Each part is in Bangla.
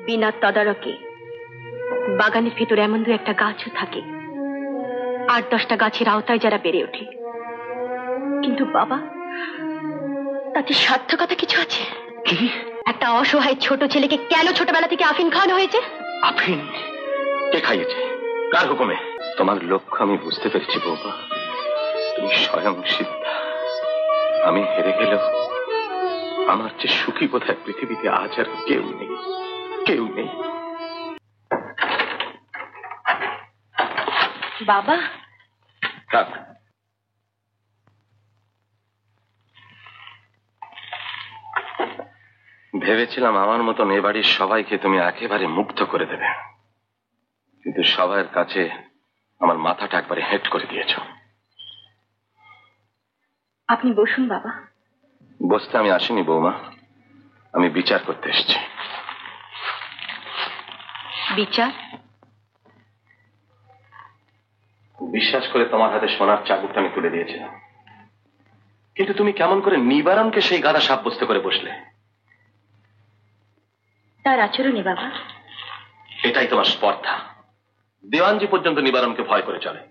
বিনা তদারকে বাগানের ভিতরে এমন দু একটা গাছও থাকে, ৮-১০টা গাছের আওতায় যারা বেড়ে ওঠে। কিন্তু বাবা, তাতে সার্থকতা কিছু আছে? একটা অসহায় ছোট ছেলেকে কেন ছোটবেলা থেকে আফিন খাওয়ানো হয়েছে? আফিন কে খাইয়েছে? কার হুকুমে? তোমার লক্ষ্য আমি বুঝতে পেরেছি বৌমা। তুমি স্বয়ং সিদ্ধা। আমি হেরে গেলেও আমার যে সুখী বোধহয় পৃথিবীতে আজ আর কেউ নেই, কেউ নেই। বাবা, থাক। ভেবেছিলাম আমার মতন এ বাড়ির সবাইকে তুমি একেবারে মুগ্ধ করে দেবে, কিন্তু সবার কাছে আমার মাথাটা একবারে হেট করে দিয়েছ। আপনি বসুন বাবা। বসতে আমি আসিনি বৌমা, আমি বিচার করতে এসেছি। বিচার? বিশ্বাস করে তোমার হাতে সোনার চাবুকটা আমি তুলে দিয়েছিলাম, কিন্তু তুমি কেমন করে নিবারণকে সেই গাদা সাব্যস্ত করে বসলে? তার আচরণে বাবা। এটাই তোমার স্পর্ধা। দেওয়ানজি পর্যন্ত নিবারণকে ভয় করে চলে।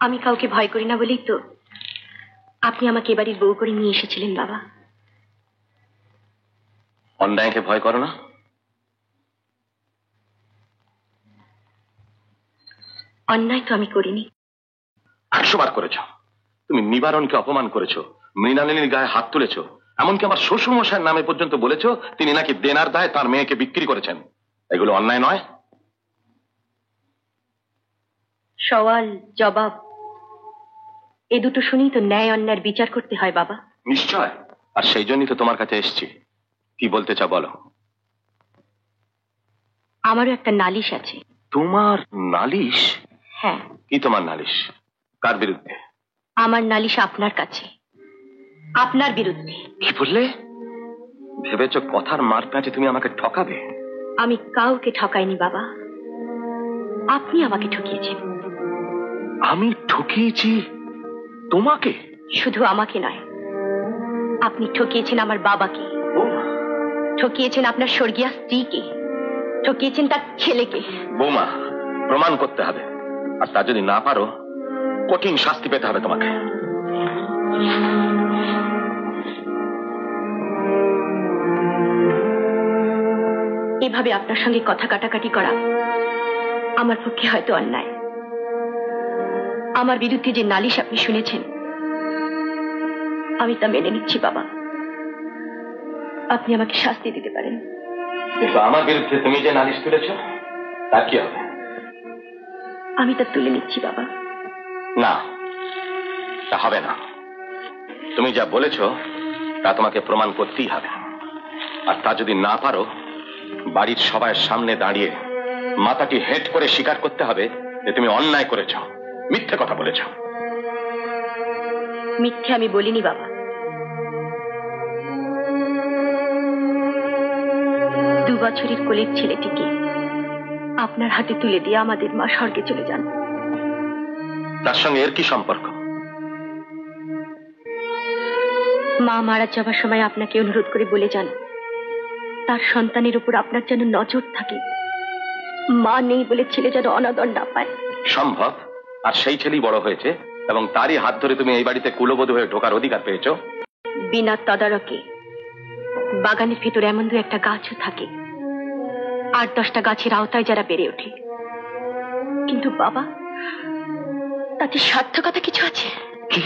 আমি কাউকে ভয় করি না বলেই তো আপনি আমাকে এবাড়ির বউ করে নিয়ে এসেছিলেন বাবা। অন্যায়কে ভয় করো না? অন্যায় তো আমি করিনি। 100 বার করেছ। তুমি নিবারণকে অপমান করেছো, মৃণালিনীর গায়ে হাত তুলেছ, এমনকি আমার শ্বশুর মশাইয়ের নামে পর্যন্ত বলেছ তিনি নাকি দেনার দায়ে তার মেয়েকে বিক্রি করেছেন। এগুলো অন্যায় নয়? সওয়াল জবাব এ দুটো শুনেই তো ন্যায় অন্যায়ের বিচার করতে হয় বাবা। নিশ্চয়, আর সেই জন্যই তো তোমার কাছে এসেছি। কি বলতে চাও বলো। আমারও একটা নালিশ আছে। তোমার নালিশ? হ্যাঁ। কি তোমার নালিশ? কার বিরুদ্ধে? আমার নালিশ আপনার কাছে, আপনার বিরুদ্ধে। কি বললে? ভেবেছ কথার মার প্যাঁচে তুমি আমাকে ঠকাবে? আমি কাউকে ঠকাইনি বাবা, আপনি আমাকে ঠকিয়েছেন। আমি ঠকিয়েছি তোমাকে? শুধু আমাকে নয়, আপনি ঠকিয়েছেন আমার বাবাকে, ঠকিয়েছেন আপনার স্বর্গীয় স্ত্রীকে, ঠকিয়েছেন তার ছেলেকে। বৌমা, প্রমাণ করতে হবে, আর তা যদি না পারো কঠিন শাস্তি পেতে হবে তোমাকে। এভাবে আপনার সঙ্গে কথা কাটাকাটি করা আমার পক্ষে হয়তো অন্যায়। আমার বিরুদ্ধে যে নালিশ আপনি শুনেছেন আমি তা মেনে নিচ্ছি বাবা। আপনি আমাকে শাস্তি দিতে পারেন। কিন্তু আমার বিরুদ্ধে তুমি যে নালিশ তুলেছ তা কি হবে? আমি তা তুলে নিচ্ছি বাবা। না, তা হবে না। তুমি যা বলেছ তা তোমাকে প্রমাণ করতেই হবে, আর তা যদি না পারো বাড়ির সবার সামনে দাঁড়িয়ে মাথাটি হেঁট করে স্বীকার করতে হবে যে তুমি অন্যায় করেছ, মিথ্যে কথা বলেছ। মিথ্যে আমি বলিনি বাবা। 2 বছরের কোলের ছেলেটিকে আপনার হাতে তুলে দিয়ে আমাদের মা স্বর্গে চলে যান। তার সঙ্গে এর কি সম্পর্ক? মা মারা যাবার সময় আপনাকে অনুরোধ করে বলে যান তার সন্তানের উপর আপনার যেন নজর থাকে, মা নেই বলে ছেলে যেন অনাদর না পায়। সম্ভব, আর সেই ছেলেই বড় হয়েছে এবং তারই হাত ধরে তুমি এই বাড়িতে কুলবধূ হয়ে ঢোকার অধিকার পেয়েছো। বিনা তদারকে বাগানের ভিতরে এমন দু একটা গাছও থাকে, 8-10টা গাছের আওতায় যারা বেড়ে ওঠে। কিন্তু বাবা, তাতে সার্থকতা কিছু আছে? কি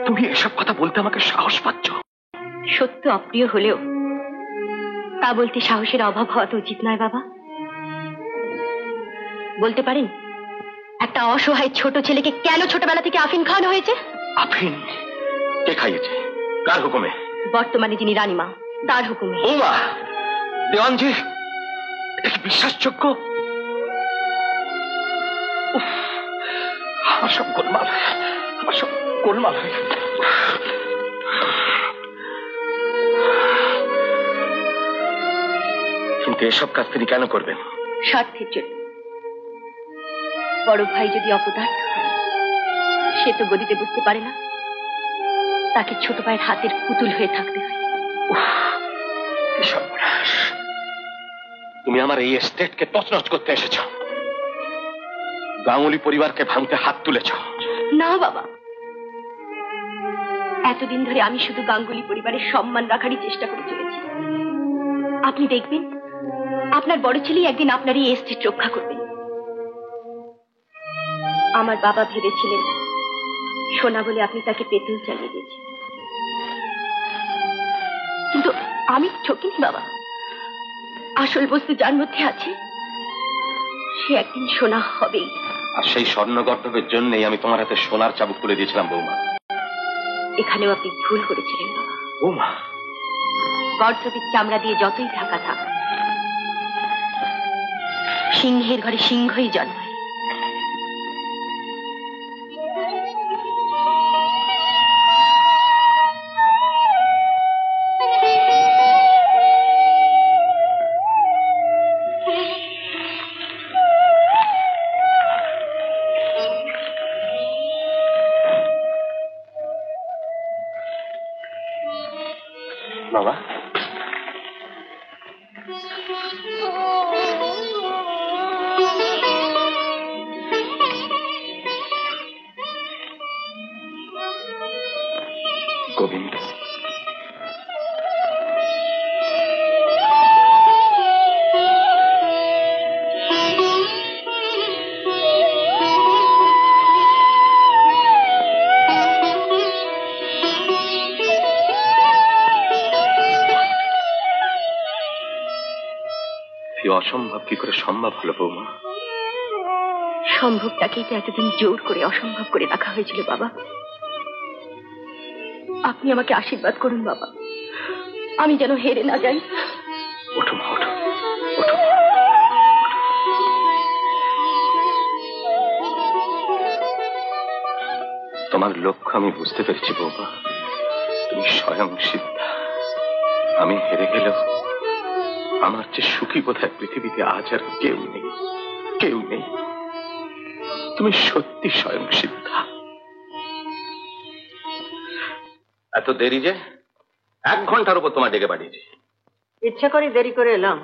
তুমি এসব কথা বলতে আমাকে সাহস পাচ্ছ? সত্য অপ্রিয় হলেও তা বলতে সাহসের অভাব হওয়া তো উচিত নয় বাবা। বলতে পারেন একটা অসহায় ছোট ছেলেকে কেন ছোটবেলা থেকে আফিন খাওয়ানো হয়েছে? আফিন কে খাইয়েছে? কার হুকুমে? বর্তমানে যিনি রানীমা তার হুকুমে। ও মা, দেওয়ানজি, এটা কি বিশ্বাসযোগ্য? আমার সব গোলমাল, আমার সব গোলমাল হয়ে গেছে। কিন্তু এসব কাজ তিনি কেন করবেন? স্বার্থের জন্য। বড় ভাই যদি অপদার্থ হয়, সে তো গদিতে বসতে পারে না, তাকে ছোট ভাইয়ের হাতের পুতুল হয়ে থাকতে হয়। সর্বনাশ, তুমি আমার এই এস্টেটকে তছনছ করতে এসেছ, গাঙ্গুলি পরিবারকে ভাঙতে হাত তুলেছ। না বাবা, এতদিন ধরে আমি শুধু গাঙ্গুলি পরিবারের সম্মান রাখারই চেষ্টা করে চলেছি। আপনি দেখবেন আপনার বড় ছেলে একদিন আপনার এই এস্টেট রক্ষা করবে। আমার বাবা ভেবেছিলেন সোনা বলে আপনি তাকে পেতেও চালিয়ে দিয়েছেন, কিন্তু আমি ঠকিনি বাবা। আসল বস্তু যার মধ্যে আছে সে একদিন সোনা হবেই। আর সেই স্বর্ণগর্ধবের জন্যই আমি তোমার হাতে সোনার চাবুক তুলে দিয়েছিলাম বৌমা। এখানেও আপনি ভুল করেছিলেন বাবা। বৌমা, গর্ধবের চামড়া দিয়ে যতই ঢাকা থাক, সিংহের ঘরে সিংহই জন্মায়। বাবা, গোবিন্দ, অসম্ভব কি করে সম্ভব হলো বৌমা? সম্ভবটাকেই তো এতদিন জোর করে অসম্ভব করে রাখা হয়েছিল বাবা। আপনি আমাকে আশীর্বাদ করুন বাবা, আমি যেন হেরে না যাই। ওঠো মা, ওঠো, ওঠো। তোমার লক্ষ্য আমি বুঝতে পেরেছি বৌমা, তুমি স্বয়ং সিদ্ধা। আমি হেরে গেলেও আমার চেয়ে সুখী বোধহয় পৃথিবীতে আজ আর কেউ নেই, কেউ নেই। তুমি সত্যি স্বয়ং সিদ্ধা। এত দেরি যে? 1 ঘন্টার উপর তোমার ডেকে পাঠিয়েছি। ইচ্ছা করে দেরি করে এলাম,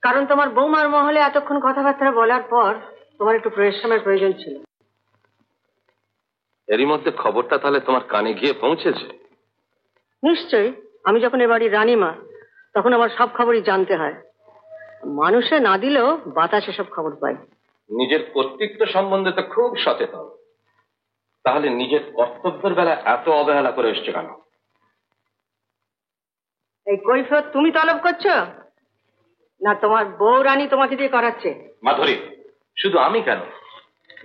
কারণ তোমার বৌমার মহলে এতক্ষণ কথাবার্তা বলার পর তোমার একটু পরিশ্রমের প্রয়োজন ছিল। এরই মধ্যে খবরটা তাহলে তোমার কানে গিয়ে পৌঁছেছে? নিশ্চয়ই। আমি যখন এ বাড়ির রানীমা, তখন আমার সব খবরই জানতে হয়। মানুষে না দিলেও বাতাসে সব খবর পাই। নিজের কর্তৃত্ব সম্বন্ধে তো খুব সচেতন, তাহলে নিজের কর্তব্যের বেলা এত অবহেলা করে এসছো কেন? এই কৈফিয়ত তুমি তলব করছো না তোমার বউ রানী তোমাকে দিয়ে করাচ্ছে? মাধুরী, শুধু আমি কেন,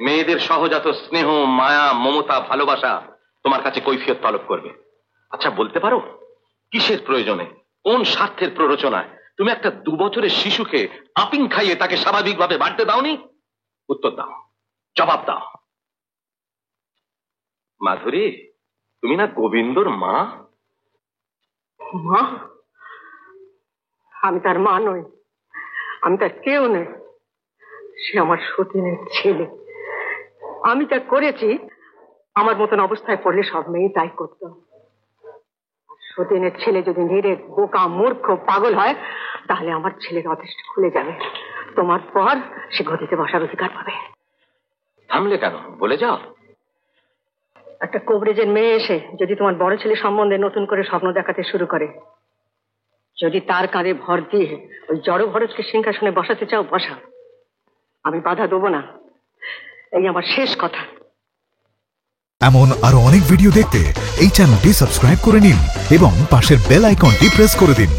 মেয়েদের সহজাত স্নেহ, মায়া, মমতা, ভালোবাসা তোমার কাছে কৈফিয়ত তলব করবে। আচ্ছা বলতে পারো, কিসের প্রয়োজনে, কোন স্বার্থের প্ররোচনায় তুমি একটা 2 বছরের শিশুকে আপিং খাইয়ে তাকে স্বাভাবিকভাবে বাড়তে দাওনি? উত্তর দাও, জবাব দাও। মাধুরী, তুমি না গোবিন্দর মা? মা? আমি তার মা নই, আমি তার কেউ নই। সে আমার সতীনের ছেলে। আমি তা করেছি, আমার মতন অবস্থায় পড়লে সব মেয়ে তাই করত। সতীনের ছেলে যদি নিরেট, বোকা, মূর্খ, পাগল হয়, তাহলে আমার ছেলের অদৃষ্ট খুলে যাবে। তোমার পর সে গদিতে বসার অধিকার পাবে। থামলে কেন, বলে যাও। একটা কবরেজের মেয়ে এসে যদি তোমার বড় ছেলে সম্বন্ধে নতুন করে স্বপ্ন দেখাতে শুরু করে, যদি তার কাঁধে ভর দিয়ে ওই জড় ভরতকে সিংহাসনে বসাতে চাও, বসা, আমি বাধা দেবো না। এই আমার শেষ কথা। এমন আরো অনেক ভিডিও দেখতে এই চ্যানেলটি সাবস্ক্রাইব করে নিন এবং পাশের বেল আইকনটি প্রেস করে দিন।